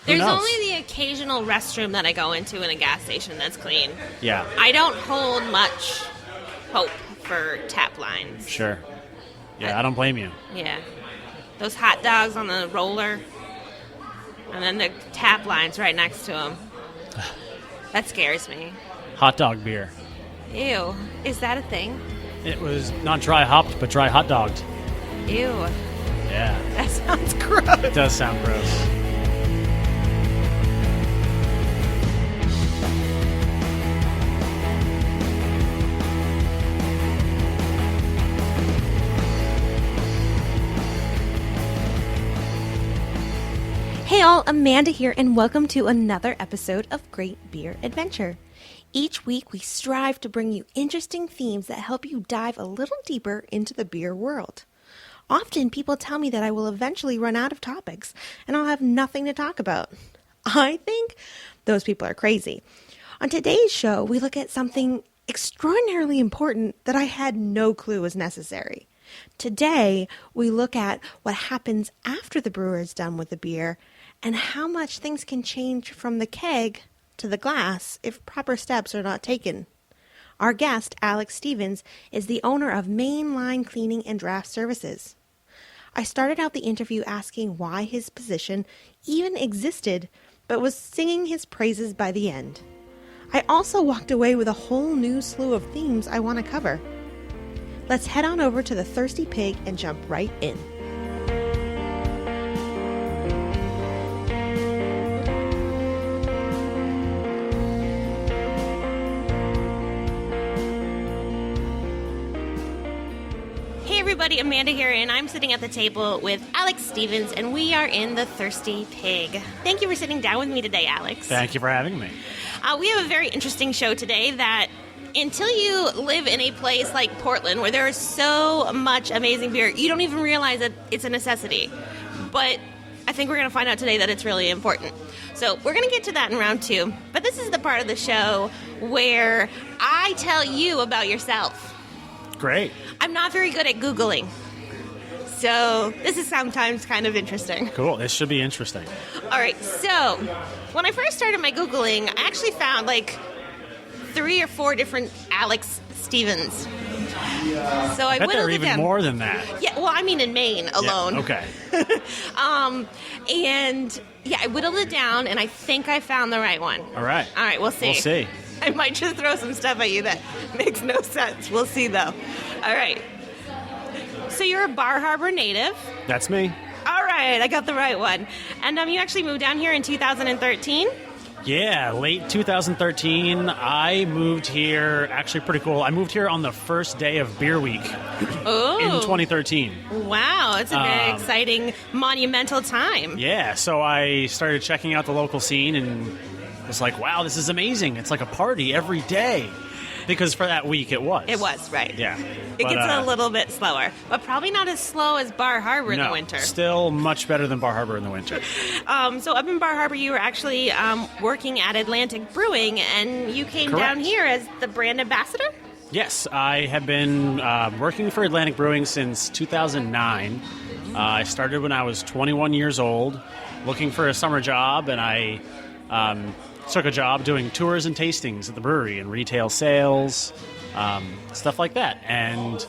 There's only the occasional restroom that I go into in a gas station that's clean. Yeah. I don't hold much hope for tap lines. Sure. Yeah, I don't blame you. Yeah. Those hot dogs on the roller, and then the tap lines right next to them. That scares me. Hot dog beer. Ew. Is that a thing? It was not dry hopped, but dry hot dogged. Ew. Yeah. That sounds gross. It does sound gross. Hey all, Amanda here, and welcome to another episode of Great Beer Adventure. Each week we strive to bring you interesting themes that help you dive a little deeper into the beer world. Often people tell me that I will eventually run out of topics and I'll have nothing to talk about. I think those people are crazy. On today's show, we look at something extraordinarily important that I had no clue was necessary. Today, we look at what happens after the brewer is done with the beer and how much things can change from the keg to the glass if proper steps are not taken. Our guest, Alex Stevens, is the owner of Maine Line Cleaning and Draft Services. I started out the interview asking why his position even existed, but was singing his praises by the end. I also walked away with a whole new slew of themes I want to cover. Let's head on over to the Thirsty Pig and jump right in. Hey everybody, Amanda here, and I'm sitting at the table with Alex Stevens, and we are in the Thirsty Pig. Thank you for sitting down with me today, Alex. Thank you for having me. We have a very interesting show today that until you live in a place like Portland where there is so much amazing beer, you don't even realize that it's a necessity. But I think we're going to find out today that it's really important. So we're going to get to that in round two. But this is the part of the show where I tell you about yourself. Great. I'm not very good at Googling. So this is sometimes kind of interesting. Cool. This should be interesting. All right. So when I first started my Googling, I actually found like 3 or 4 different Alex Stevens. So I bet there whittled are it even down. more than that. Yeah, well, I mean in Maine alone. Yeah, okay. And yeah, I whittled it down, and I think I found the right one. All right. All right, we'll see. We'll see. I might just throw some stuff at you that makes no sense. We'll see, though. All right. So you're a Bar Harbor native. That's me. All right, I got the right one. And you actually moved down here in 2013? Yeah, late 2013. I moved here, actually pretty cool. I moved here on the first day of Beer Week in 2013. Wow, it's a very exciting, monumental time. Yeah, so I started checking out the local scene and was like, wow, this is amazing. It's like a party every day. Because for that week, it was. It was, right. Yeah. It gets a little bit slower, but probably not as slow as Bar Harbor in the winter. Still much better than Bar Harbor in the winter. So up in Bar Harbor, you were actually working at Atlantic Brewing, and you came Correct. down here as the brand ambassador? Yes, I have been working for Atlantic Brewing since 2009. I started when I was 21 years old, looking for a summer job, and I took a job doing tours and tastings at the brewery and retail sales, stuff like that, and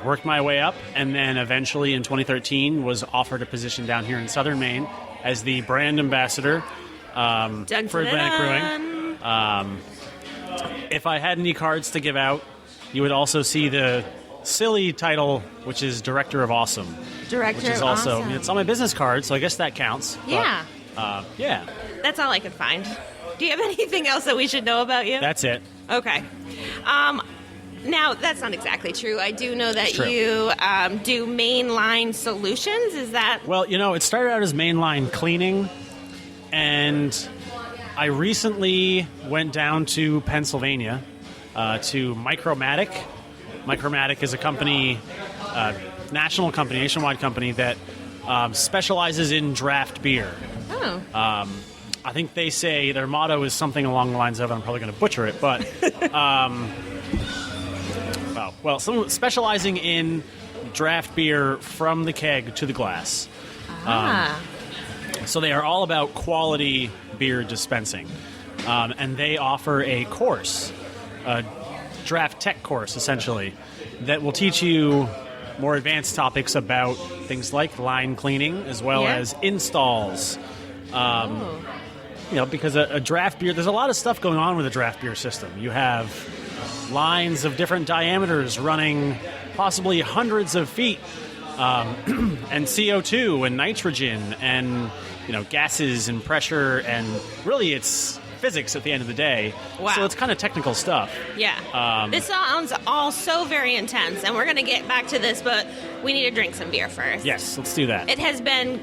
worked my way up, and then eventually in 2013 was offered a position down here in southern Maine as the brand ambassador for Atlantic Brewing. If I had any cards to give out, you would also see the silly title, which is Director of Awesome. Director which is of also, Awesome. It's on my business card, so I guess that counts. Yeah. But, yeah. That's all I could find. Do you have anything else that we should know about you? That's it. Okay. Now, that's not exactly true. I do know that It's true. you do Maine Line Solutions. Is that... Well, it started out as Maine Line Cleaning, and I recently went down to Pennsylvania to Micromatic. Micromatic is a company, nationwide company that specializes in draft beer. Oh. I think they say their motto is something along the lines of, I'm probably going to butcher it, but specializing in draft beer from the keg to the glass. So they are all about quality beer dispensing. And they offer a course, a draft tech course, essentially, that will teach you more advanced topics about things like line cleaning as well as installs. Because a draft beer, there's a lot of stuff going on with a draft beer system. You have lines of different diameters running possibly hundreds of feet, and CO2 and nitrogen and gases and pressure, and really it's physics at the end of the day. Wow. So it's kind of technical stuff. Yeah. This sounds all so very intense, and we're going to get back to this, but we need to drink some beer first. Yes, let's do that. It has been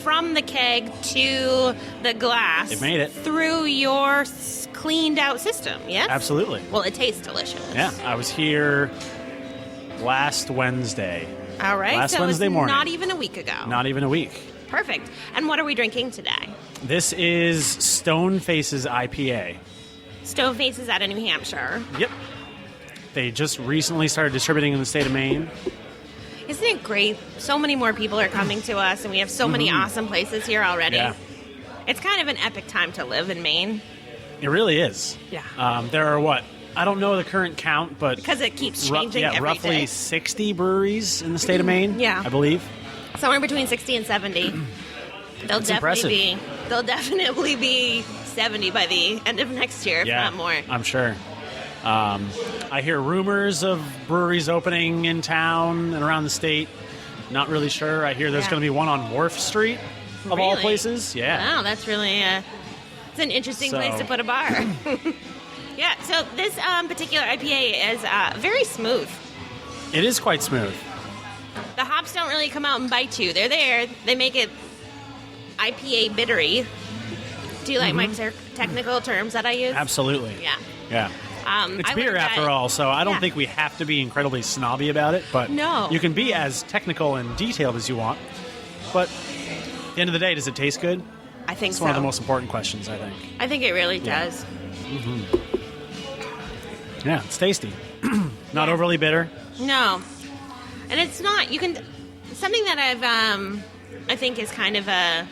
from the keg to the glass. It made it. Through your cleaned out system, yes? Absolutely. Well, it tastes delicious. Yeah, I was here last Wednesday. All right. Last so Wednesday it's morning. not even a week ago. Not even a week. Perfect. And what are we drinking today? This is Stone Face's IPA. Stone Face is out of New Hampshire. Yep. They just recently started distributing in the state of Maine. Isn't it great? So many more people are coming to us, and we have so many awesome places here already. Yeah. It's kind of an epic time to live in Maine. It really is. Yeah. There are what? I don't know the current count, but Because it keeps changing every roughly day. 60 breweries in the state of Maine. Yeah. I believe. Somewhere between 60 and 70. They'll definitely be 70 by the end of next year, if not more. I'm sure. I hear rumors of breweries opening in town and around the state. Not really sure. I hear there's going to be one on Wharf Street, of all places. Yeah. Wow, that's really it's an interesting place to put a bar. Yeah, so this particular IPA is very smooth. It is quite smooth. The hops don't really come out and bite you. They're there. They make it IPA bittery. Do you like my technical terms that I use? Absolutely. Yeah. Yeah. It's I beer learned after that- all, so I don't Yeah. think we have to be incredibly snobby about it, but No. you can be as technical and detailed as you want. But at the end of the day, does it taste good? I think It's so. one of the most important questions, I think. I think it really does. Yeah, it's tasty. Not overly bitter. No. And it's not, something that I think is kind of a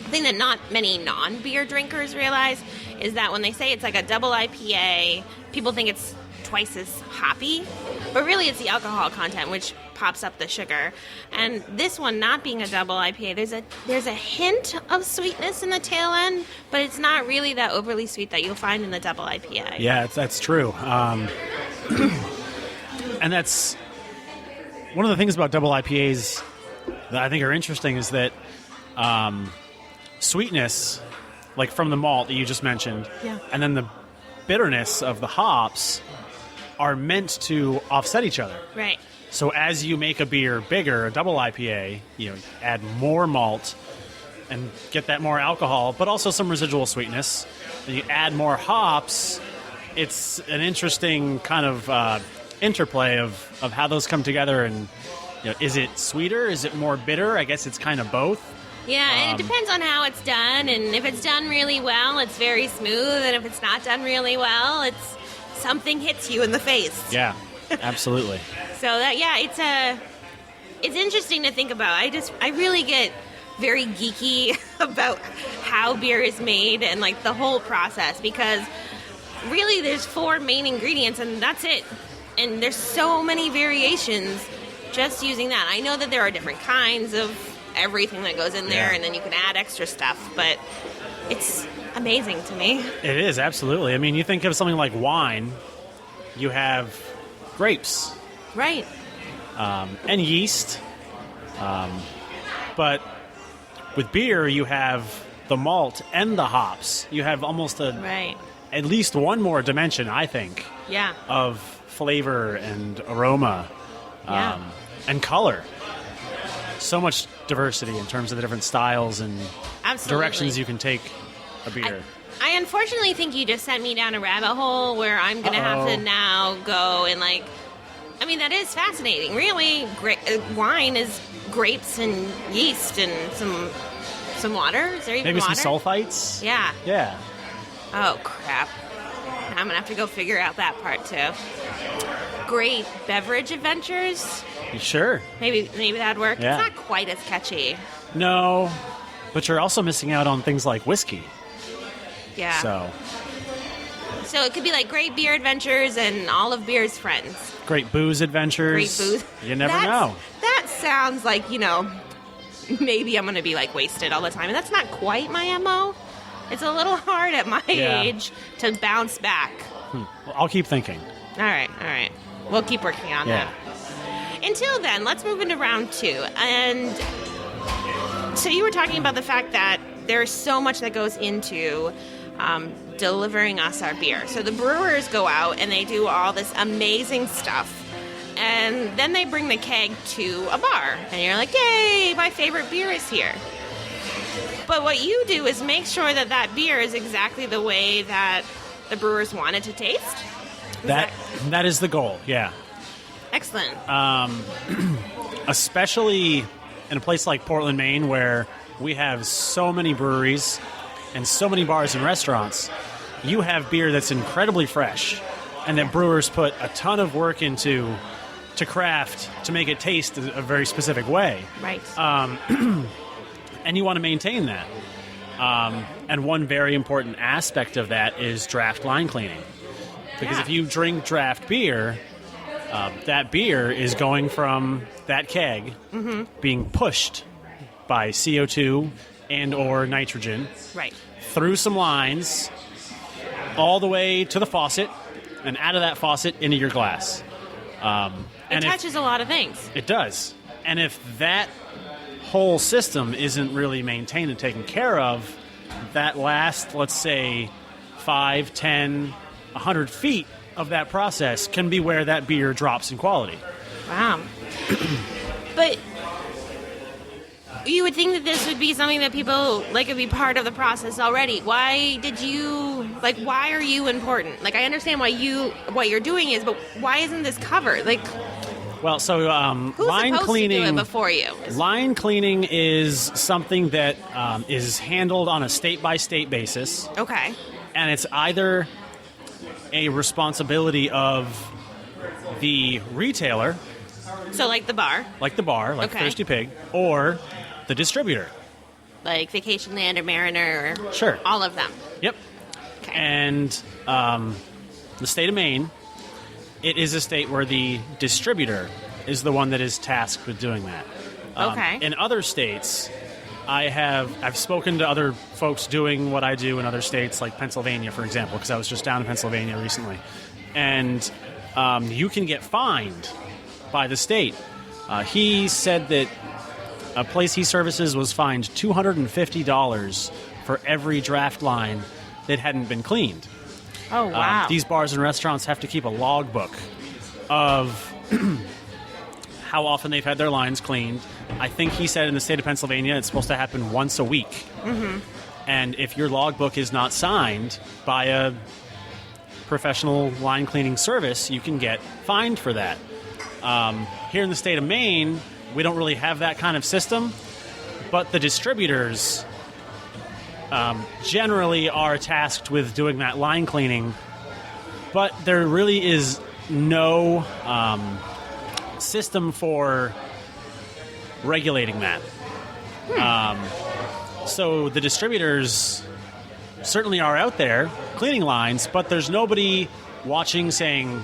thing that not many non-beer drinkers realize is that when they say it's like a double IPA, people think it's twice as hoppy, but really it's the alcohol content which pops up the sugar. And this one not being a double IPA, there's a hint of sweetness in the tail end, but it's not really that overly sweet that you'll find in the double IPA. Yeah, that's true. And that's one of the things about double IPAs that I think are interesting is that sweetness, like from the malt that you just mentioned, and then the bitterness of the hops are meant to offset each other. Right. So as you make a beer bigger, a double IPA, add more malt and get that more alcohol, but also some residual sweetness. And you add more hops. It's an interesting kind of interplay of how those come together. And is it sweeter? Is it more bitter? I guess it's kind of both. Yeah, and it depends on how it's done. And if it's done really well, it's very smooth. And if it's not done really well, something hits you in the face. Yeah, absolutely. So it's interesting to think about. I really get very geeky about how beer is made and like the whole process, because really there's 4 main ingredients and that's it. And there's so many variations just using that. I know that there are different kinds of everything that goes in there, and then you can add extra stuff, but it's amazing to me. It is, absolutely. I mean, you think of something like wine, you have grapes. Right. And yeast. But with beer, you have the malt and the hops. You have almost Right. at least one more dimension, I think, Yeah. of flavor and aroma and color. So much diversity in terms of the different styles and Absolutely. directions you can take a beer. I unfortunately think you just sent me down a rabbit hole where I'm going to have to now go and that is fascinating. Really, wine is grapes and yeast and some water. Is there even Maybe water? some sulfites? Yeah. Yeah. Oh, crap. I'm going to have to go figure out that part, too. Great beverage adventures. Sure. Maybe that'd work. Yeah. It's not quite as catchy. No. But you're also missing out on things like whiskey. Yeah. So it could be like great beer adventures and all of beer's friends. Great booze adventures. Great booze. You never know. That sounds like, maybe I'm going to be like wasted all the time. And that's not quite my MO. It's a little hard at my age to bounce back. Well, I'll keep thinking. All right. We'll keep working on that. Until then, let's move into round 2. And so you were talking about the fact that there's so much that goes into delivering us our beer. So the brewers go out and they do all this amazing stuff. And then they bring the keg to a bar. And you're like, yay, my favorite beer is here. But what you do is make sure that beer is exactly the way that the brewers want it to taste. That is the goal, yeah. Excellent. Especially in a place like Portland, Maine, where we have so many breweries and so many bars and restaurants, you have beer that's incredibly fresh and that brewers put a ton of work into to craft to make it taste a very specific way. Right. And you want to maintain that. And one very important aspect of that is draft line cleaning. Because if you drink draft beer, that beer is going from that keg being pushed by CO2 and or nitrogen through some lines all the way to the faucet and out of that faucet into your glass. It touches a lot of things. It does. And if that whole system isn't really maintained and taken care of, that last, let's say, 5, 10, 100 feet of that process can be where that beer drops in quality. Wow. But you would think that this would be something that people would be part of the process already. Why are you important? I understand what you're doing is, but why isn't this covered? Well, so who's line supposed cleaning to do it before you? Line cleaning is something that is handled on a state-by-state basis. Okay. And it's either a responsibility of the retailer. So like the bar. Like Thirsty Pig, or the distributor. Like Vacation Land or Mariner or sure. All of them. Yep. Okay. And the state of Maine, it is a state where the distributor is the one that is tasked with doing that. Okay. In other states, I've spoken to other folks doing what I do in other states, like Pennsylvania, for example, because I was just down in Pennsylvania recently. And you can get fined by the state. He said that a place he services was fined $250 for every draft line that hadn't been cleaned. Oh, wow. These bars and restaurants have to keep a logbook of how often they've had their lines cleaned. I think he said in the state of Pennsylvania it's supposed to happen once a week. Mm-hmm. And if your logbook is not signed by a professional line cleaning service, you can get fined for that. Here in the state of Maine, we don't really have that kind of system, but the distributors generally are tasked with doing that line cleaning, but there really is no system for regulating that. So the distributors certainly are out there cleaning lines, but there's nobody watching saying,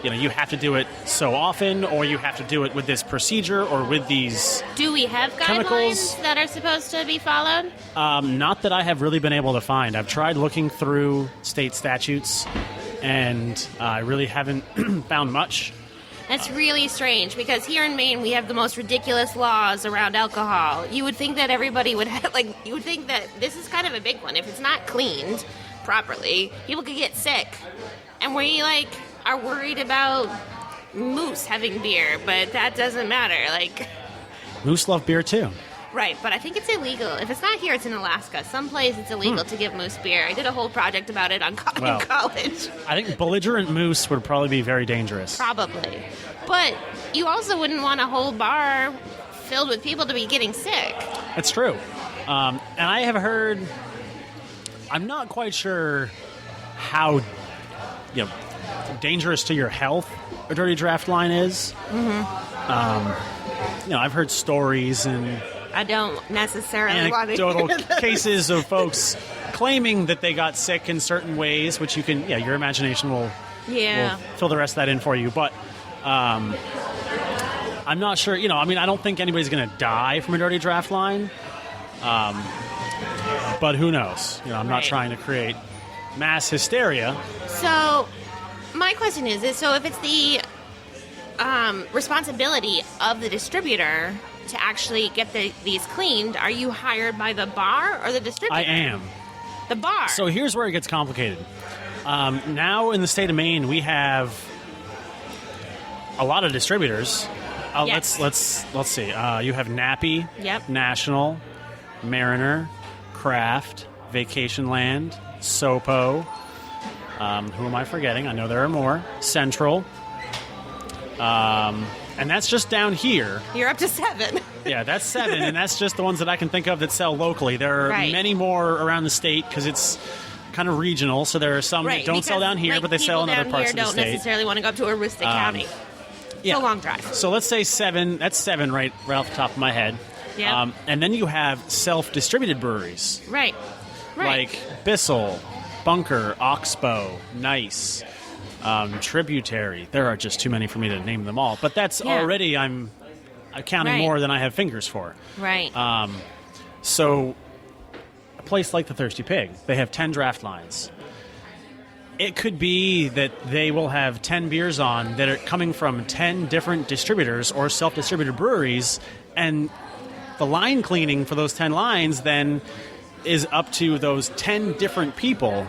you have to do it so often, or you have to do it with this procedure, or with these Do we have chemicals. guidelines that are supposed to be followed? Not that I have really been able to find. I've tried looking through state statutes, and I really haven't found much. That's really strange, because here in Maine we have the most ridiculous laws around alcohol. You would think that everybody would have, you would think that this is kind of a big one. If it's not cleaned properly, people could get sick. And we, are worried about moose having beer, but that doesn't matter. Moose love beer too. Right, but I think it's illegal. If it's not here, it's in Alaska. Someplace it's illegal to give moose beer. I did a whole project about it in college. I think belligerent moose would probably be very dangerous. Probably. But you also wouldn't want a whole bar filled with people to be getting sick. That's true. And I have heard, I'm not quite sure how dangerous to your health a dirty draft line is. Mm-hmm. I've heard stories and I don't necessarily want to anecdotal hear those. cases of folks claiming that they got sick in certain ways, which you can, your imagination will fill the rest of that in for you. But I'm not sure, I don't think anybody's going to die from a dirty draft line. But who knows? I'm not trying to create mass hysteria. So my question is so if it's the responsibility of the distributor to actually get these cleaned, are you hired by the bar or the distributor? I am. The bar. So here's where it gets complicated. Now in the state of Maine, we have a lot of distributors. Yes. Let's see. You have Nappy, Yep. National, Mariner, Craft, Vacation Land, Sopo. Who am I forgetting? I know there are more. Central. And that's just down here. You're up to 7. Yeah, that's 7, and that's just the ones that I can think of that sell locally. There are many more around the state because it's kind of regional, so there are some that don't sell down here, but they sell in other parts of the state. People don't necessarily want to go up to Aroostook County. Yeah. It's a long drive. So let's say 7. That's 7 right off the top of my head. Yeah. And then you have self-distributed breweries. Right. Like Bissell, Bunker, Oxbow, Nice, Tributary. There are just too many for me to name them all. But that's already, I'm counting more than I have fingers for. Right. So a place like the Thirsty Pig, they have 10 draft lines. It could be that they will have 10 beers on that are coming from 10 different distributors or self-distributed breweries, and the line cleaning for those 10 lines then is up to those 10 different people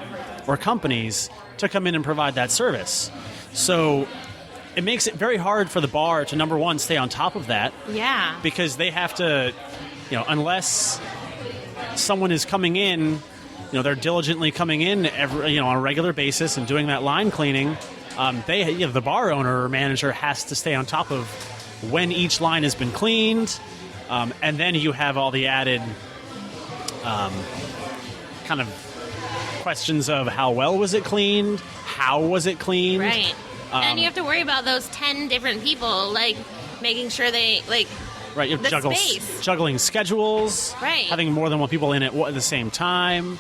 or companies to come in and provide that service. So it makes it very hard for the bar to, number one, stay on top of that. Yeah. Because they have to, unless someone is coming in, they're diligently coming in every, on a regular basis and doing that line cleaning. The bar owner or manager has to stay on top of when each line has been cleaned, and then you have all the added kind of questions of how well was it cleaned, how was it cleaned, right? And you have to worry about those 10 different people, making sure they right. You have juggling schedules, right? Having more than one people in it at the same time.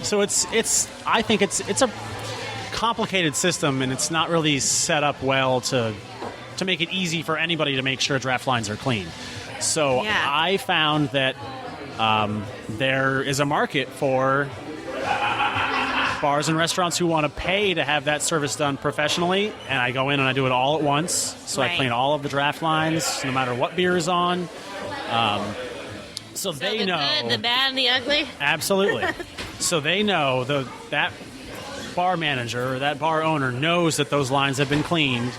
So it's. I think it's a complicated system, and it's not really set up well to make it easy for anybody to make sure draft lines are clean. So I found that there is a market for bars and restaurants who want to pay to have that service done professionally, and I go in and I do it all at once. So I clean all of the draft lines, no matter what beer is on. So they know the good, the bad, and the ugly. Absolutely. So they know that bar manager or that bar owner knows that those lines have been cleaned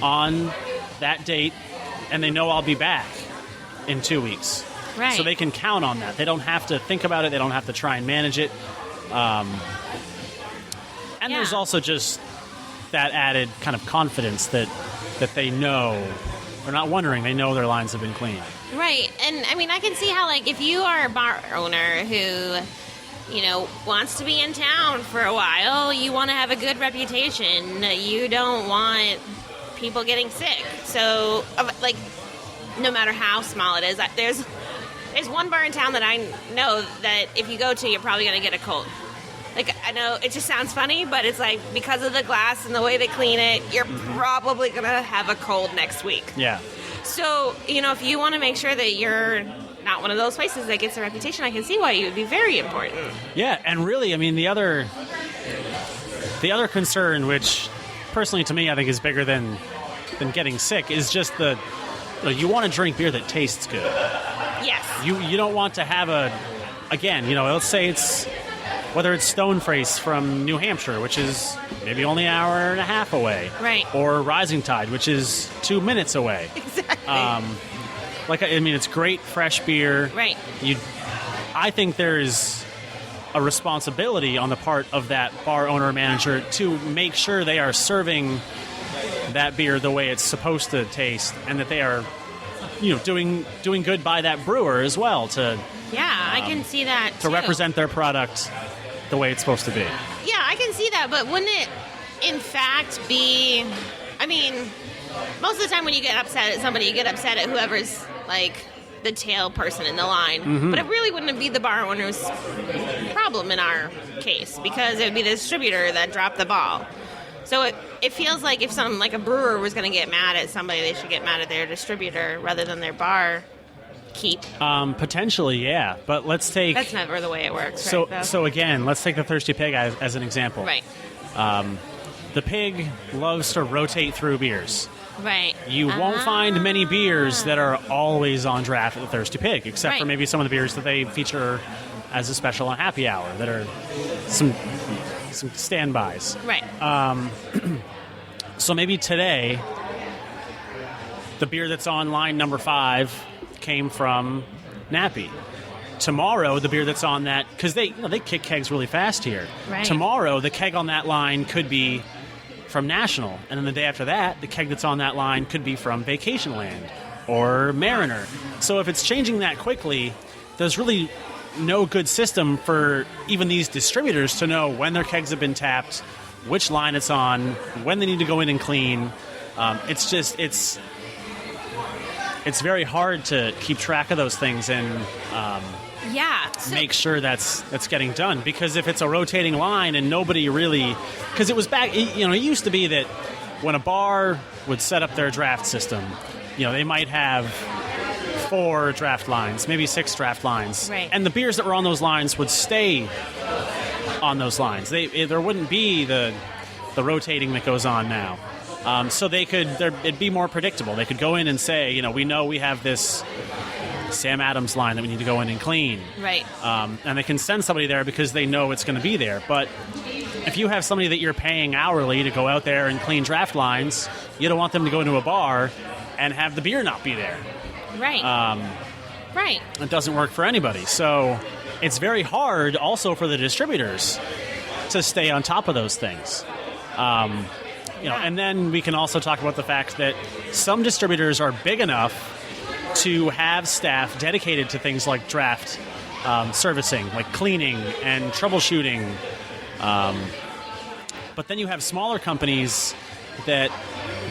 on that date, and they know I'll be back in 2 weeks. Right. So they can count on that. They don't have to think about it. They don't have to try and manage it. And there's also just that added kind of confidence that they know. They're not wondering. They know their lines have been cleaned. Right. And, I can see how, if you are a bar owner who, wants to be in town for a while, you want to have a good reputation. You don't want people getting sick. So, no matter how small it is, there's one bar in town that I know that if you go to, you're probably going to get a cold. I know it just sounds funny, but it's because of the glass and the way they clean it, you're probably going to have a cold next week. Yeah. So, if you want to make sure that you're not one of those places that gets a reputation, I can see why it would be very important. Yeah, and really, the other concern, which personally to me I think is bigger than getting sick, is just you want to drink beer that tastes good. Yes. You don't want to have let's say whether it's Stone Face from New Hampshire, which is maybe only an hour and a half away. Right. Or Rising Tide, which is 2 minutes away. Exactly. It's great fresh beer. Right. I think there's a responsibility on the part of that bar owner or manager to make sure they are serving that beer the way it's supposed to taste, and that they are, doing good by that brewer as well to. Yeah, I can see that to too. represent their product the way it's supposed to be. Yeah, I can see that, but wouldn't it, in fact, be? Most of the time when you get upset at somebody, you get upset at whoever's the tail person in the line. But it really wouldn't be the bar owner's problem in our case, because it would be the distributor that dropped the ball. So it feels like if like a brewer was going to get mad at somebody, they should get mad at their distributor rather than their bar keep. Potentially, yeah. But let's take... That's never the way it works, so, right? So again, let's take the Thirsty Pig as an example. Right. The pig loves to rotate through beers. Right. You won't find many beers that are always on draft at the Thirsty Pig, except for maybe some of the beers that they feature as a special on Happy Hour that are some standbys. Right. So maybe today, the beer that's on line number 5 came from Nappy. Tomorrow, the beer that's on that, because they kick kegs really fast here. Right. Tomorrow, the keg on that line could be from National, and then the day after that, the keg that's on that line could be from Vacationland or Mariner. So if it's changing that quickly, there's really no good system for even these distributors to know when their kegs have been tapped, which line it's on, when they need to go in and clean. It's very hard to keep track of those things and make sure that's getting done. Because if it's a rotating line and nobody really... Because it was back... it used to be that when a bar would set up their draft system, they might have 4 draft lines, maybe 6 draft lines. Right. And the beers that were on those lines would stay on those lines. There wouldn't be the rotating that goes on now. So it'd be more predictable. They could go in and say, we know we have this Sam Adams line that we need to go in and clean. Right. And they can send somebody there because they know it's going to be there. But if you have somebody that you're paying hourly to go out there and clean draft lines, you don't want them to go into a bar and have the beer not be there. Right. Right. It doesn't work for anybody. So it's very hard also for the distributors to stay on top of those things. And then we can also talk about the fact that some distributors are big enough to have staff dedicated to things like draft servicing, like cleaning and troubleshooting. But then you have smaller companies that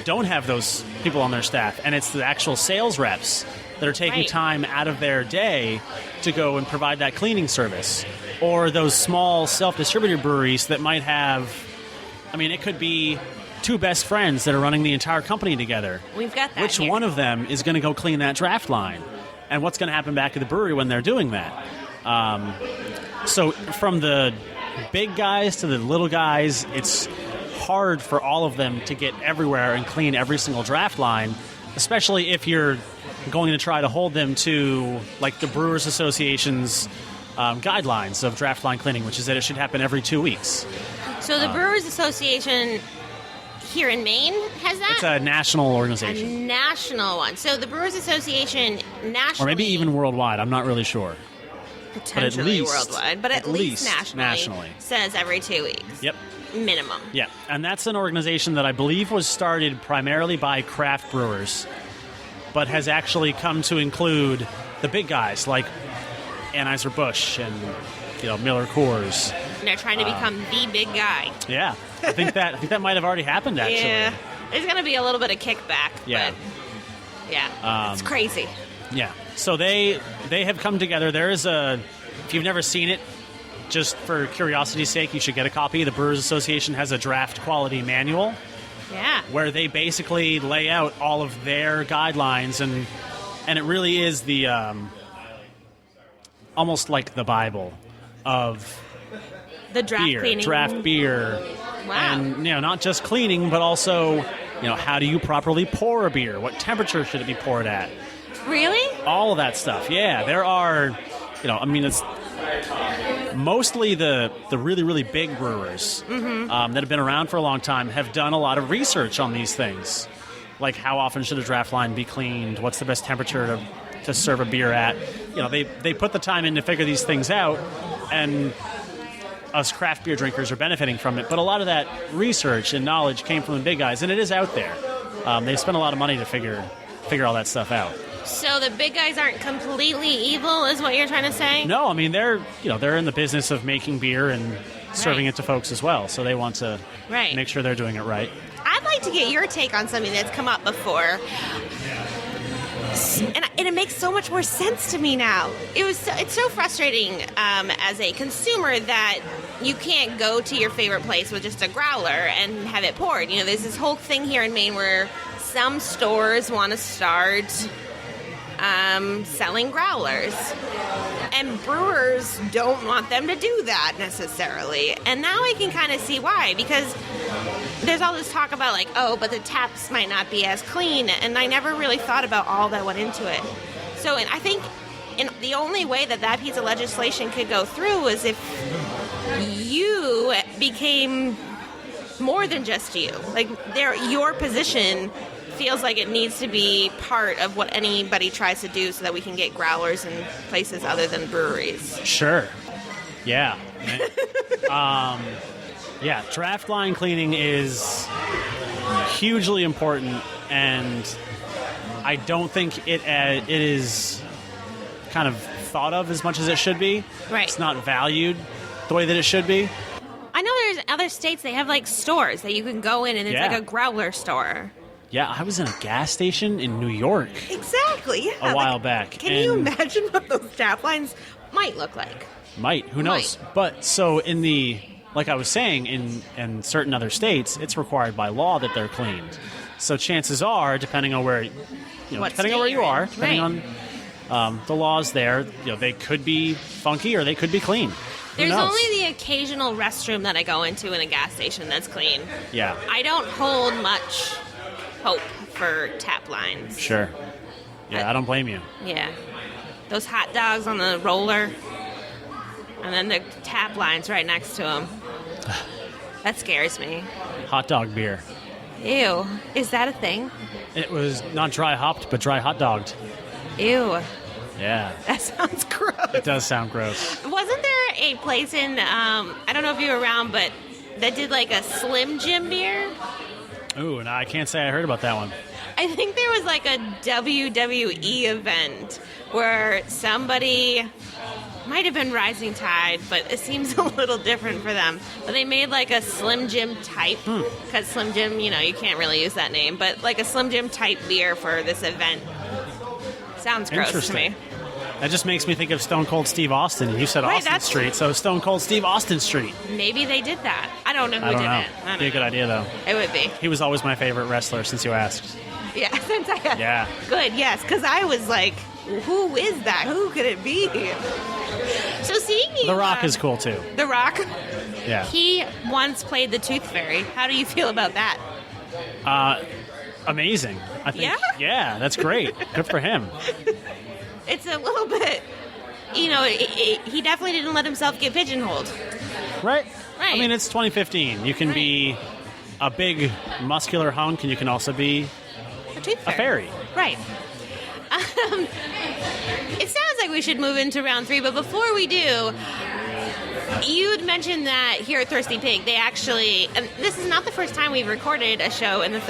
don't have those people on their staff, and it's the actual sales reps that are taking time out of their day to go and provide that cleaning service. Or those small self-distributed breweries that might have, it could be 2 best friends that are running the entire company together. We've got that. Which one of them is going to go clean that draft line? And what's going to happen back at the brewery when they're doing that? So from the big guys to the little guys, it's hard for all of them to get everywhere and clean every single draft line, especially if you're going to try to hold them to like the Brewers Association's guidelines of draft line cleaning, which is that it should happen every 2 weeks. So the Brewers Association here in Maine has that? It's a national organization. A national one. So the Brewers Association nationally... Or maybe even worldwide, I'm not really sure. Potentially worldwide, but at least nationally says every 2 weeks. Yep. Minimum. Yeah, and that's an organization that I believe was started primarily by craft brewers, but has actually come to include the big guys like Anheuser-Busch and Miller Coors. And they're trying to become the big guy. Yeah, I think that might have already happened actually. Yeah, there's going to be a little bit of kickback. Yeah, but it's crazy. Yeah, so they have come together. There is if you've never seen it, just for curiosity's sake, you should get a copy. The Brewers Association has a draft quality manual. Yeah. Where they basically lay out all of their guidelines, and it really is the almost like the Bible of the draft beer, cleaning. Draft beer. Wow. And not just cleaning, but also how do you properly pour a beer? What temperature should it be poured at? Really? All of that stuff. Yeah, there are. It's mostly the really, really big brewers that have been around for a long time have done a lot of research on these things. Like how often should a draft line be cleaned? What's the best temperature to serve a beer at? They put the time in to figure these things out, and us craft beer drinkers are benefiting from it. But a lot of that research and knowledge came from the big guys, and it is out there. They spent a lot of money to figure all that stuff out. So the big guys aren't completely evil, is what you're trying to say? No, they're in the business of making beer and serving it to folks as well. So they want to make sure they're doing it right. I'd like to get your take on something that's come up before. And And it makes so much more sense to me now. It's so frustrating as a consumer that you can't go to your favorite place with just a growler and have it poured. You know, there's this whole thing here in Maine where some stores want to start selling growlers. And brewers don't want them to do that necessarily. And now I can kind of see why, because there's all this talk about like, oh, but the taps might not be as clean. And I never really thought about all that went into it. So and I think the only way that piece of legislation could go through is if you became more than just you. Like your position feels like it needs to be part of what anybody tries to do so that we can get growlers in places other than breweries. Sure. Yeah. Yeah, draft line cleaning is hugely important, and I don't think it is kind of thought of as much as it should be. Right. It's not valued the way that it should be. I know there's other states, they have like stores that you can go in and it's like a growler store. Yeah, I was in a gas station in New York. Exactly, yeah. A while back. Can you imagine what those tap lines might look like? Might, who knows? But so like I was saying, in certain other states, it's required by law that they're cleaned. So chances are, depending on where you are, depending on the laws there, they could be funky or they could be clean. There's only the occasional restroom that I go into in a gas station that's clean. Yeah. I don't hold much hope for tap lines. Sure. Yeah, I don't blame you. Yeah. Those hot dogs on the roller, and then the tap lines right next to them. That scares me. Hot dog beer. Ew. Is that a thing? It was not dry hopped, but dry hot dogged. Ew. Yeah. That sounds gross. It does sound gross. Wasn't there a place in, I don't know if you were around, but that did like a Slim Jim beer? Ooh, no, I can't say I heard about that one. I think there was like a WWE event where somebody, might have been Rising Tide, but it seems a little different for them. But they made like a Slim Jim type, because Slim Jim, you can't really use that name, but like a Slim Jim type beer for this event. Sounds gross to me. That just makes me think of Stone Cold Steve Austin. You said Austin Street, so Stone Cold Steve Austin Street. Maybe they did that. I don't know who did it. It'd be a good idea, though. It would be. He was always my favorite wrestler since you asked. Yeah, since I asked. Yeah. Good, yes, because I was like, who is that? Who could it be? So seeing you... The Rock is cool, too. The Rock? Yeah. He once played the Tooth Fairy. How do you feel about that? Amazing. I think. Yeah? Yeah, that's great. Good for him. It's a little bit, he definitely didn't let himself get pigeonholed. Right. I mean, it's 2015. You can be a big, muscular hunk, and you can also be a fairy. Right. It sounds like we should move into round 3, but before we do, you had mentioned that here at Thirsty Pig, they actually, and this is not the first time we've recorded a show in the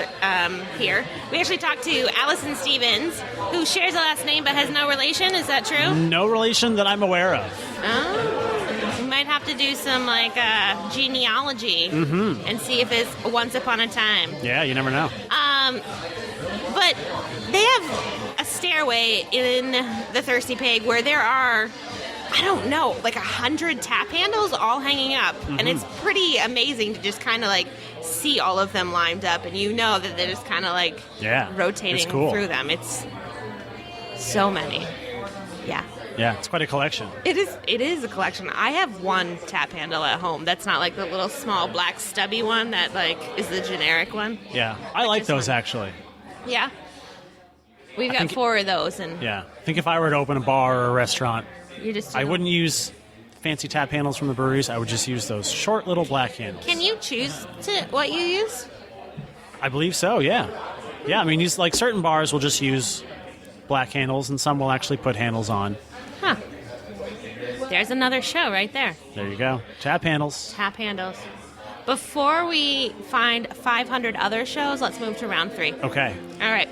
here. We actually talked to Allison Stevens, who shares a last name but has no relation. Is that true? No relation that I'm aware of. Oh, we might have to do some genealogy and see if it's once upon a time. Yeah, you never know. But they have a stairway in the Thirsty Pig where there are, I don't know, like 100 tap handles all hanging up. And it's pretty amazing to just kind of see all of them lined up, and that they're just kind of rotating through them. It's so many. Yeah. Yeah, it's quite a collection. It is a collection. I have one tap handle at home. That's not like the little small black stubby one that is the generic one. Yeah, I like those actually. Yeah. We've got 4 of those. And yeah. I think if I were to open a bar or a restaurant, I wouldn't use fancy tap handles from the breweries. I would just use those short little black handles. Can you choose what you use? I believe so, yeah. Yeah, I mean, certain bars will just use black handles, and some will actually put handles on. Huh. There's another show right there. There you go. Tap handles. Tap handles. Before we find 500 other shows, let's move to round 3. Okay. All right.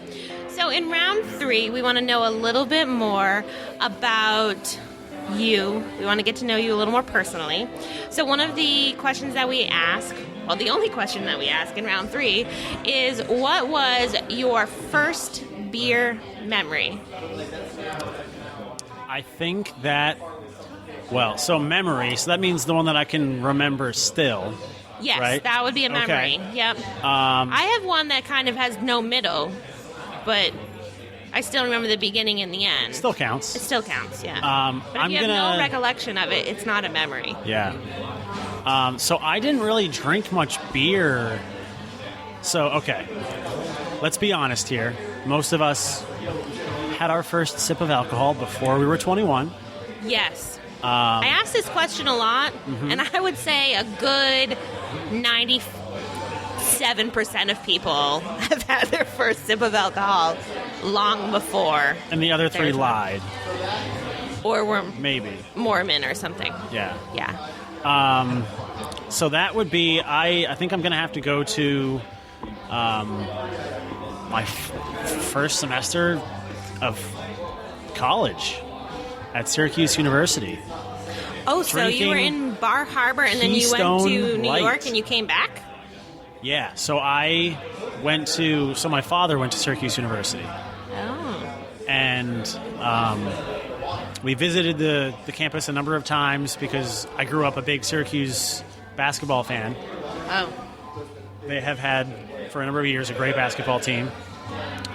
So in round 3, we want to know a little bit more about you. We want to get to know you a little more personally. So one of the questions that we ask, well, the only question that we ask in round 3 is, what was your first beer memory? I think that, well, so memory, so that means the one that I can remember still. Yes, right? that would be a memory. Okay. Yep. I have one that kind of has no middle, but I still remember the beginning and the end. Still counts. It still counts, yeah. But if I'm you have gonna- no recollection of it, it's not a memory. Yeah. So I didn't really drink much beer. So, okay. Let's be honest here. Most of us had our first sip of alcohol before we were 21. Yes. I ask this question a lot, and I would say a good 97% of people have had their first sip of alcohol long before. And the other three There's one. lied. Or were Maybe. Mormon or something. Yeah. Yeah. So that would be, I think I'm going to have to go to my first semester of college at Syracuse University. Oh, so you were Drinking in Bar Harbor and then you went Keystone to New Light. York and you came back? Yeah, so my father went to Syracuse University. Oh. And we visited the campus a number of times because I grew up a big Syracuse basketball fan. Oh. They have had, for a number of years, a great basketball team.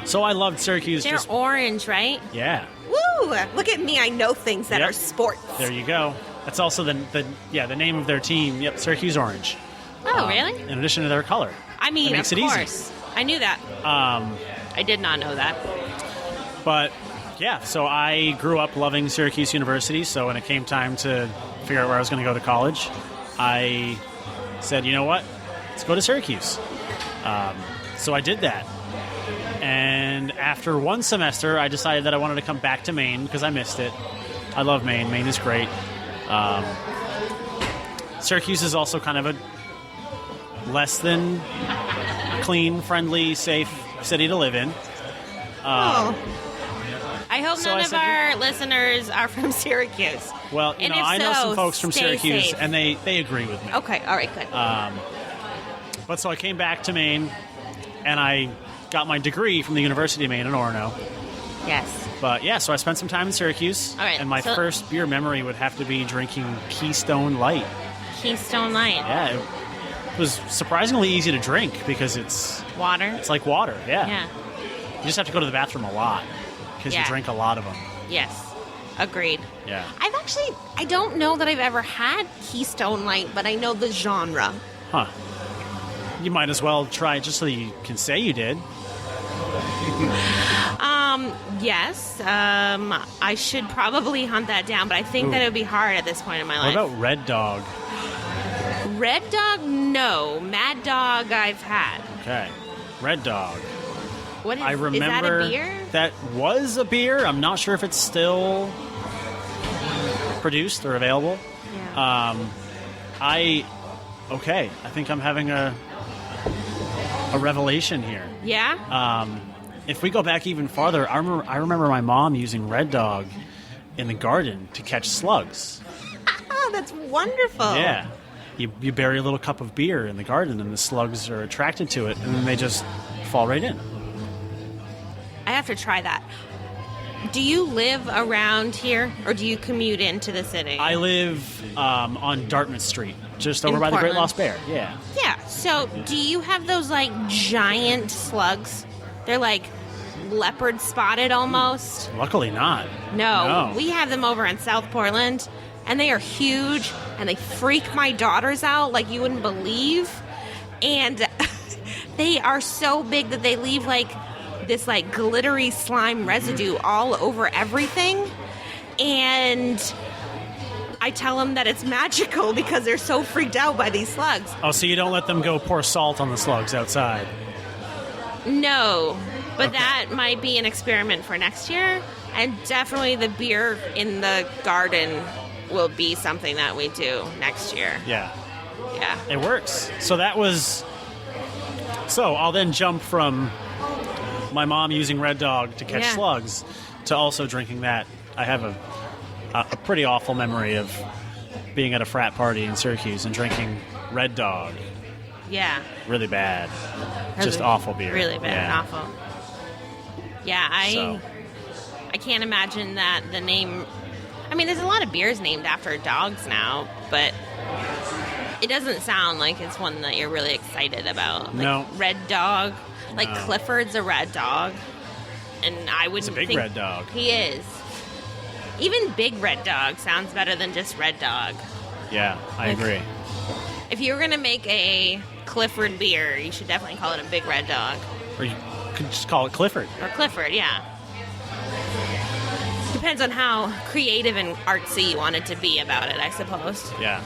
So I loved Syracuse. They're orange, right? Yeah, Woo! Look at me. I know things that Yep. are sports. there you go. That's also the name of their team. Yep, Syracuse Orange. Oh, really? In addition to their color. I mean, It makes of it easy. course. I knew that. I did not know that. But yeah, so I grew up loving Syracuse University. So when it came time to figure out where I was going to go to college, I said, you know what? Let's go to Syracuse. So I did that. And after one semester, I decided that I wanted to come back to Maine because I missed it. I love Maine. Maine is great. Syracuse is also kind of a less than clean, friendly, safe city to live in. Oh, I hope So none I of said- our listeners are from Syracuse. Well, And if I know so, some folks from stay Syracuse, safe. and they agree with me. Okay, all right, good. But so I came back to Maine, and I got my degree from the University of Maine in Orono. yes. But yeah, so I spent some time in Syracuse, All right, and my so- first beer memory would have to be drinking Keystone Light. Keystone Light. Yeah, it was surprisingly easy to drink because it's Water. like water. Yeah, Yeah. you just have to go to the bathroom a lot because Yeah. you drink a lot of them. Yes. Agreed. Yeah. I don't know that I've ever had Keystone Light, but I know the genre. Huh. You might as well try it just so you can say you did. Yes. I should probably hunt that down, but I think that it would be hard at this point in my What life. about Red Dog? Red Dog? No. Mad Dog I've had. Okay. Red Dog. What is, I remember is that a beer? that was a beer. I'm not sure if it's still produced or available. Yeah. I think I'm having a revelation here. Yeah? If we go back even farther, I remember my mom using Red Dog in the garden to catch slugs. Oh, that's wonderful. Yeah. You bury a little cup of beer in the garden, and the slugs are attracted to it, and then they just fall right in. I have to try that. Do you live around here, or do you commute into the city? I live on Dartmouth Street, just over In by the Great Portland? Lost Bear. Yeah. Yeah. So, do you have those like giant slugs? They're like leopard spotted almost. Luckily not. No, No. we have them over in South Portland, and they are huge, and they freak my daughters out like you wouldn't believe. And they are so big that they leave like this like glittery slime residue all over everything. And I tell them that it's magical because they're so freaked out by these slugs. Oh, so you don't let them go pour salt on the slugs outside? No, but Okay. that might be an experiment for next year. And definitely the beer in the garden will be something that we do next year. Yeah. Yeah. It works. So that was... So I'll then jump from my mom using Red Dog to catch Yeah. slugs to also drinking that. I have a pretty awful memory of being at a frat party in Syracuse and drinking Red Dog. Yeah. Really bad. Just Really- awful beer. Really bad and Yeah. awful. Yeah, So. I can't imagine that the name I mean, there's a lot of beers named after dogs now, but it doesn't sound like it's one that you're really excited about. Like No. Red Dog. Like No. Clifford's a red dog. And I wouldn't It's a big think red dog. he is. Even Big Red Dog sounds better than just Red Dog. Yeah, I agree. If you were going to make a Clifford beer, you should definitely call it a Big Red Dog. Or you could just call it Clifford. Or Clifford, yeah. Depends on how creative and artsy you wanted to be about it, I suppose. Yeah.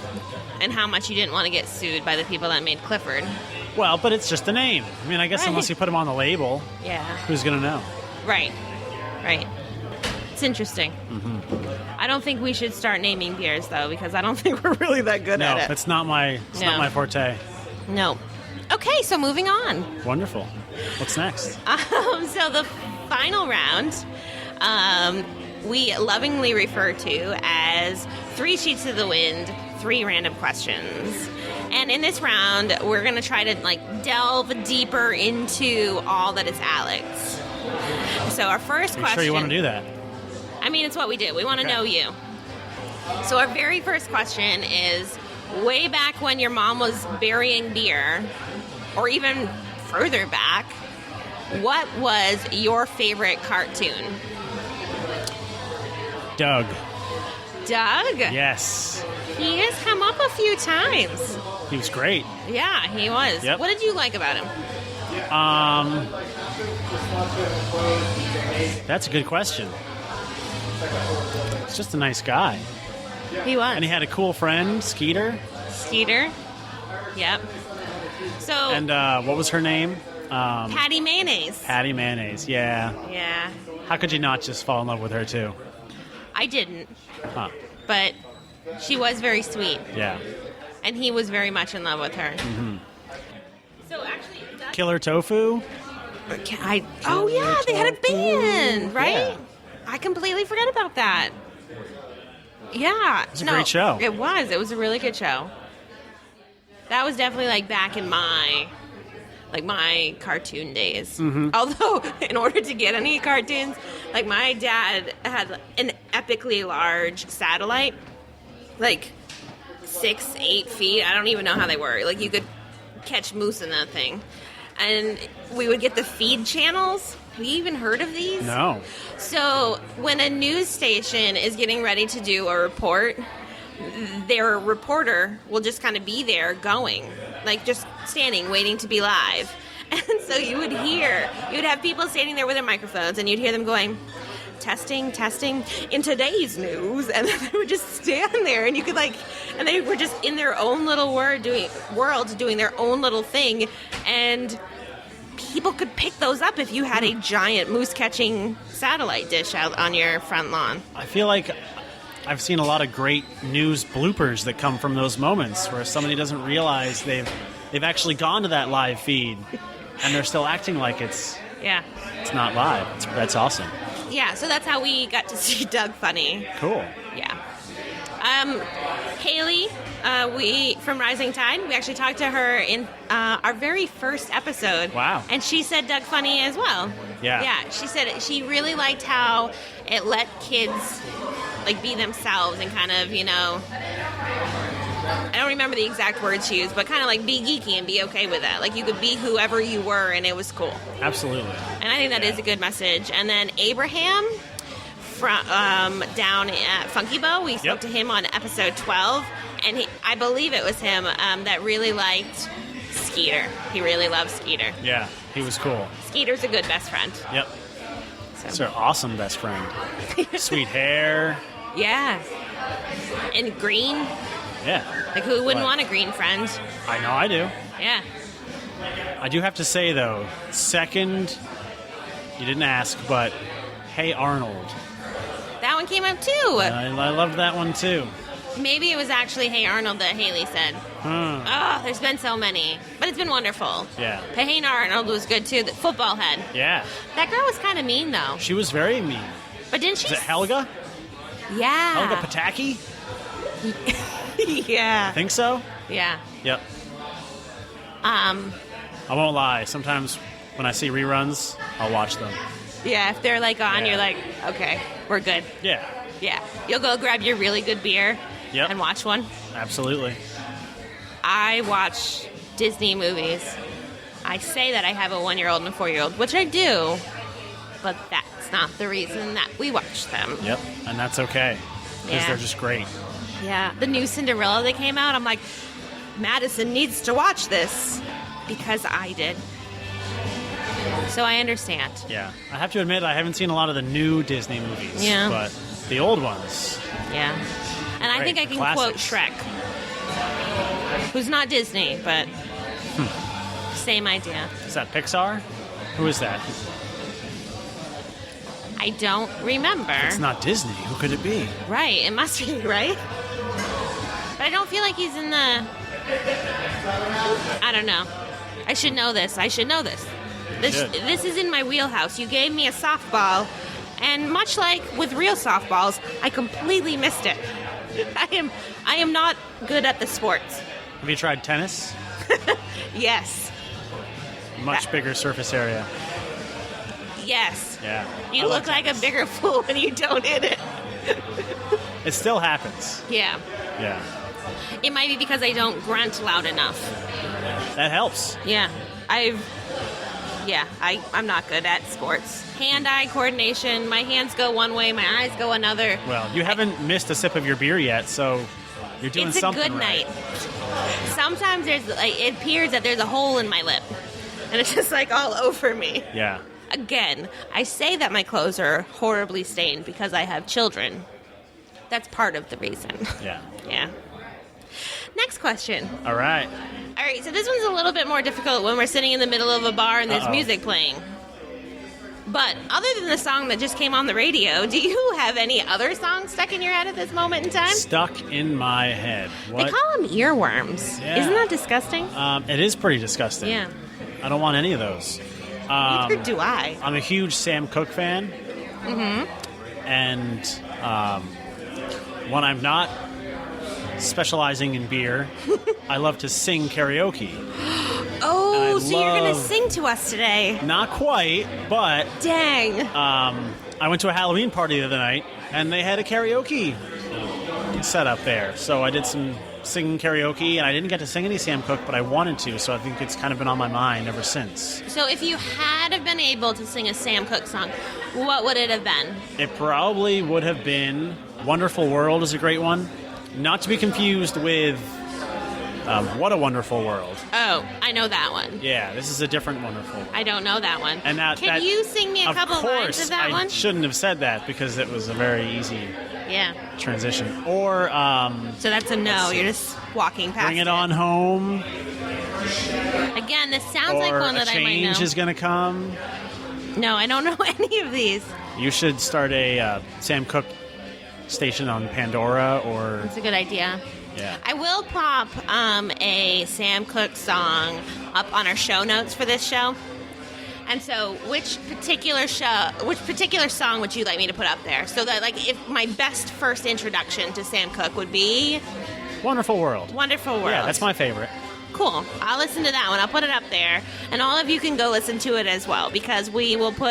And how much you didn't want to get sued by the people that made Clifford. Well, but it's just a name. I mean, I guess Right. unless you put them on the label, Yeah. who's going to know? Right. Right. It's interesting. Mm-hmm. I don't think we should start naming beers, though, because I don't think we're really that good No, at it. it's not my forte. No. Okay, so moving on. Wonderful. What's next? So the final round, we lovingly refer to as 3 sheets to the wind, 3 random questions. And in this round, we're going to try to delve deeper into all that is Alex. So our first Are you question. sure you want to do that? I mean, it's what we do. We want to Okay. know you. So our very first question is, way back when your mom was burying beer, or even further back, what was your favorite cartoon? Doug. Doug? Yes. He has come up a few times. He was great. Yeah, he was. Yep. What did you like about him? That's a good question. He's just a nice guy. He was. And he had a cool friend, Skeeter. Skeeter? Yep. So, And what was her name? Patty Mayonnaise. Patty Mayonnaise. Yeah. Yeah. How could you not just fall in love with her, too? I didn't, Huh. but she was very sweet. Yeah. And he was very much in love with her. Mm-hmm. So actually, Killer Tofu? oh yeah, they had a band, right? Yeah. I completely forgot about that. Yeah, was a great show. It was. It was a really good show. That was definitely back in my cartoon days. Mm-hmm. Although, in order to get any cartoons, my dad had an epically large satellite, 6-8 feet. I don't even know how they were. You could catch moose in that thing. And we would get the feed channels. Have you even heard of these? No. So when a news station is getting ready to do a report, their reporter will just kind of be there going, just standing, waiting to be live. And so you would have people standing there with their microphones, and you'd hear them going, testing, in today's news, and then they would just stand there, and you could and they were just in their own little world doing their own little thing, and people could pick those up if you had a giant moose catching satellite dish out on your front lawn. I feel like I've seen a lot of great news bloopers that come from those moments where somebody doesn't realize they've actually gone to that live feed, and they're still acting like it's not live. That's awesome. Yeah, so that's how we got to see Doug Funny. Cool. Yeah. Haley, we from Rising Tide, we actually talked to her in our very first episode. Wow. And she said Doug Funny as well. Yeah. Yeah, she said she really liked how it let kids be themselves and kind of, I don't remember the exact words she used, but kind of be geeky and be okay with that. You could be whoever you were, and it was cool. Absolutely. And I think that is a good message. And then Abraham from down at Funky Bow, we spoke to him on episode 12, and I believe it was him that really liked Skeeter. He really loves Skeeter. Yeah, he was cool. Skeeter's a good best friend. Yep. So. He's our awesome best friend. Sweet hair. Yeah. And green. Yeah. Who wouldn't What? want a green friend? I know I do. Yeah. I do have to say, though, second, you didn't ask, but Hey Arnold. That one came up too. I loved that one, too. Maybe it was actually Hey Arnold that Haley said. Oh, there's been so many. But it's been wonderful. Yeah. But Hey Arnold was good too. The football head. Yeah. That girl was kind of mean though. She was very mean. But didn't she? Is it Helga? Yeah. Helga Pataki? Yeah. Think so? Yeah. Yep. I won't lie. Sometimes when I see reruns, I'll watch them. Yeah, if they're on, Yeah. you're okay, we're good. Yeah. Yeah. You'll go grab your really good beer Yep. and watch one. Absolutely. I watch Disney movies. I say that I have a 1-year-old and a 4-year-old, which I do, but that's not the reason that we watch them. Yep. And that's okay. Because Yeah. they're just great. Yeah. The new Cinderella that came out, I'm like, Madison needs to watch this because I did. So I understand. Yeah. I have to admit, I haven't seen a lot of the new Disney movies. Yeah. But the old ones. Yeah. And I Great. think I can Classics. quote Shrek, who's not Disney, but same idea. Is that Pixar? Who is that? I don't remember. It's not Disney. Who could it be? Right, it must be, right? But I don't feel like he's in the... I don't know. I should know this. should. This is in my wheelhouse. You gave me a softball, and much like with real softballs, I completely missed it. I am not good at the sports. Have you tried tennis? Yes. Much bigger surface area. Yes. Yeah. You I look like a tennis. bigger fool when you don't hit it. It still happens. Yeah. Yeah. It might be because I don't grunt loud enough. That helps. Yeah. I'm not good at sports. Hand-eye coordination. My hands go one way, my eyes go another. Well, you haven't missed a sip of your beer yet, so you're doing It's a something good right. night. Sometimes it appears that there's a hole in my lip, and it's just like all over me. Yeah. Again, I say that my clothes are horribly stained because I have children. That's part of the reason. Yeah. Yeah. Next question. All right. All right, so this one's a little bit more difficult when we're sitting in the middle of a bar and there's Uh-oh. music playing. But other than the song that just came on the radio, do you have any other songs stuck in your head at this moment in time? Stuck in my head. What? They call them earworms. Yeah. Isn't that disgusting? It is pretty disgusting. Yeah. I don't want any of those. Neither do I. I'm a huge Sam Cooke fan. Mm-hmm. And when I'm not specializing in beer, I love to sing karaoke. Oh, I so you're going to love- sing to us today. Not quite, but Dang. I went to a Halloween party the other night, and they had a karaoke set up there. So I did some singing karaoke, and I didn't get to sing any Sam Cooke, but I wanted to, so I think it's kind of been on my mind ever since. So if you had have been able to sing a Sam Cooke song, what would it have been? It probably would have been Wonderful World is a great one. Not to be confused with What a Wonderful World. Oh, I know that one. Yeah, this is a different Wonderful. I don't know that one. And that, Can you sing me a couple lines of that I one? shouldn't have said that because it was a very easy Yeah. transition. Or So that's a no. Let's see. You're just walking past Bring It On Home. Again, this sounds Or like one that A I might know. Change Is Gonna Come. No, I don't know any of these. You should start a Sam Cooke station on Pandora or That's a good idea. yeah. I will pop a Sam Cooke song up on our show notes for this show. And so, which particular song would you like me to put up there? So that, like, if my best first introduction to Sam Cooke would be Wonderful World. Wonderful World. Yeah, that's my favorite. Cool. I'll listen to that one. I'll put it up there. And all of you can go listen to it as well, because we will put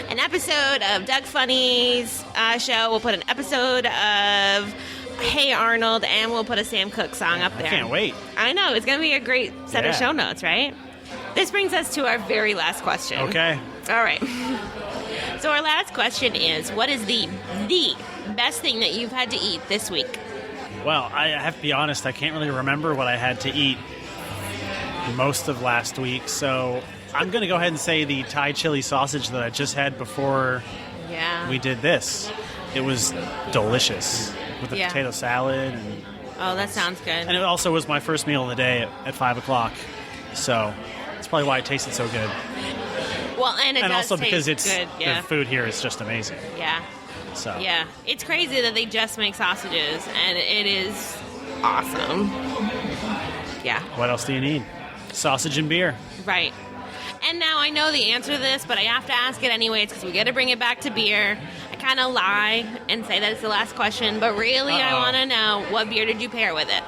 an episode of Doug Funny's show. We'll put an episode of Hey Arnold, and we'll put a Sam Cooke song up there. I can't wait. I know. It's going to be a great set of Yeah. show notes, right? This brings us to our very last question. Okay. All right. So our last question is, what is the best thing that you've had to eat this week? Well, I have to be honest, I can't really remember what I had to eat most of last week, so I'm going to go ahead and say the Thai chili sausage that I just had before Yeah. we did this. It was delicious with the Yeah. potato salad, Oh, that sounds good. and it also was my first meal of the day at 5 o'clock, so that's probably why it tasted so good. Well, and it And does also taste because it's good. Yeah. the food here is just amazing. Yeah. So Yeah. It's crazy that they just make sausages, and it is awesome. Yeah. what else do you need? Sausage and beer. Right. And now I know the answer to this, but I have to ask it anyways because we got to bring it back to beer. I kind of lie and say that it's the last question, but really I Uh-oh. want to know, what beer did you pair with it?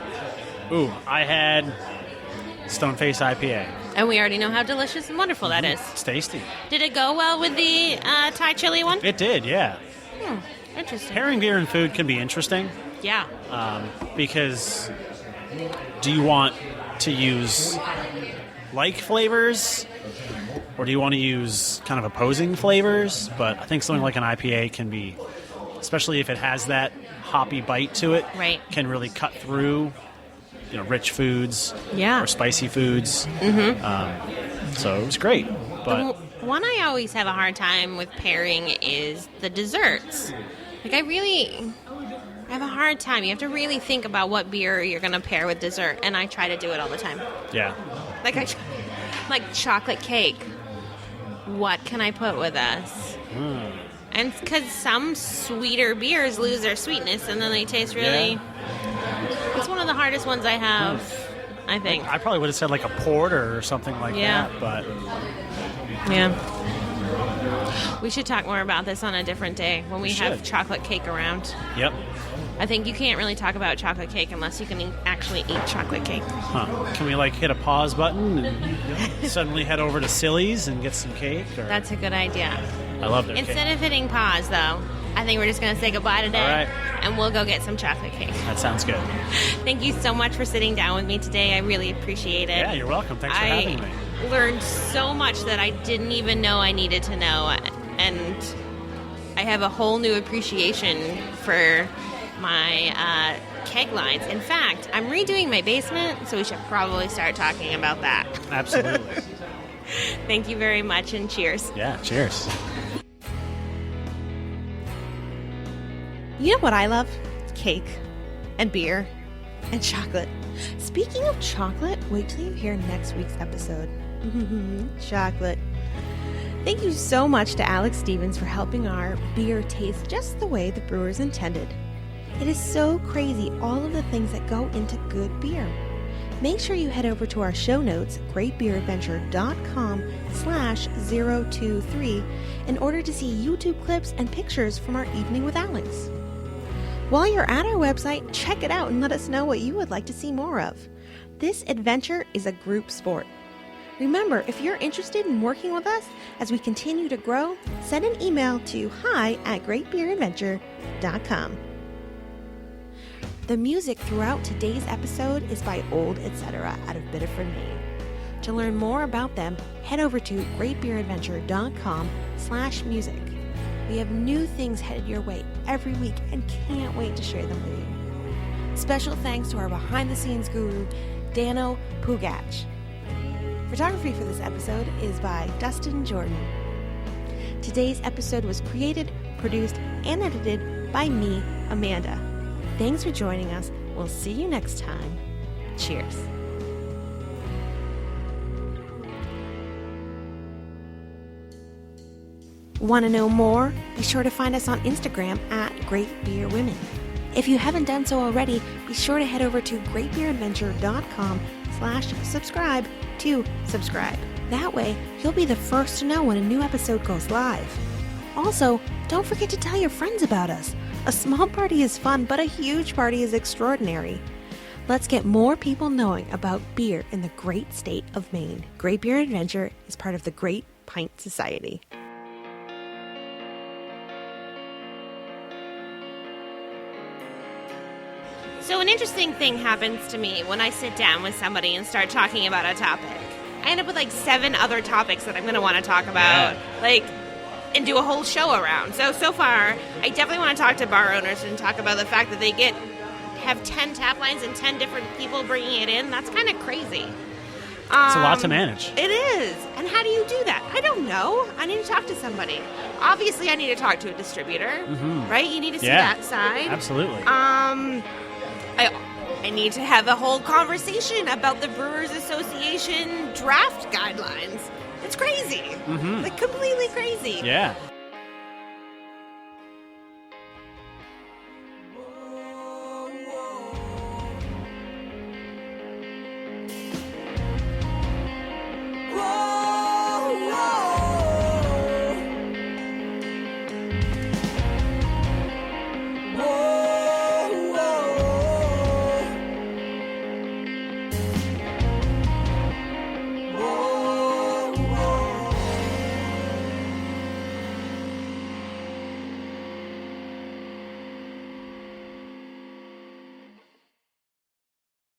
Ooh, I had Stone Face IPA. And we already know how delicious and wonderful that is. It's tasty. Did it go well with the Thai chili one? It did, yeah. Interesting. Pairing beer and food can be interesting Yeah. because do you want to use like flavors or do you want to use kind of opposing flavors? But I think something like an IPA can be, especially if it has that hoppy bite to it, Right. can really cut through, rich foods Yeah. or spicy foods. So it was great. But One I always have a hard time with pairing is the desserts. Like, I have a hard time. You have to really think about what beer you're going to pair with dessert, and I try to do it all the time. yeah, Like chocolate cake. What can I put with this? And because some sweeter beers lose their sweetness, and then they taste really... It's one of the hardest ones I have, I think. I probably would have said like a porter or something like Yeah. that, but Yeah. We should talk more about this on a different day when we have should. chocolate cake around. yep. I think you can't really talk about chocolate cake unless you can actually eat chocolate cake. Huh. Can we hit a pause button and suddenly head over to Silly's and get some cake? Or? That's a good idea. I love their Instead cake. of hitting pause, though, I think we're just going to say goodbye today. All right. And we'll go get some chocolate cake. That sounds good. Thank you so much for sitting down with me today. I really appreciate it. Yeah, you're welcome. Thanks for having me. I learned so much that I didn't even know I needed to know. And I have a whole new appreciation for my keg lines. In fact, I'm redoing my basement, so we should probably start talking about that. Absolutely. Thank you very much, and cheers. Yeah, cheers. You know what I love? Cake and beer and chocolate. Speaking of chocolate, wait till you hear next week's episode. Chocolate. Thank you so much to Alex Stevens for helping our beer taste just the way the brewers intended. It is so crazy all of the things that go into good beer. Make sure you head over to our show notes, greatbeeradventure.com/023, in order to see YouTube clips and pictures from our evening with Alex. While you're at our website, check it out and let us know what you would like to see more of. This adventure is a group sport. Remember, if you're interested in working with us as we continue to grow, send an email to hi@greatbeeradventure.com. The music throughout today's episode is by Old Etc. out of Biddeford, Maine. To learn more about them, head over to greatbeeradventure.com/music. We have new things headed your way every week and can't wait to share them with you. Special thanks to our behind-the-scenes guru, Dano Pugach. Photography for this episode is by Dustin Jordan. Today's episode was created, produced, and edited by me, Amanda. Thanks for joining us. We'll see you next time. Cheers. Want to know more? Be sure to find us on Instagram @GreatBeerWomen. If you haven't done so already, be sure to head over to greatbeeradventure.com/subscribe to subscribe. That way, you'll be the first to know when a new episode goes live. Also, don't forget to tell your friends about us. A small party is fun, but a huge party is extraordinary. Let's get more people knowing about beer in the great state of Maine. Great Beer Adventure is part of the Great Pint Society. So an interesting thing happens to me when I sit down with somebody and start talking about a topic. I end up with 7 other topics that I'm going to want to talk about, and do a whole show around. So far, I definitely want to talk to bar owners and talk about the fact that they have 10 tap lines and 10 different people bringing it in. That's kind of crazy. It's a lot to manage. It is. And how do you do that? I don't know. I need to talk to somebody. Obviously, I need to talk to a distributor, right? You need to see that side. Absolutely. I need to have a whole conversation about the Brewers Association draft guidelines. It's crazy. Completely crazy. Yeah.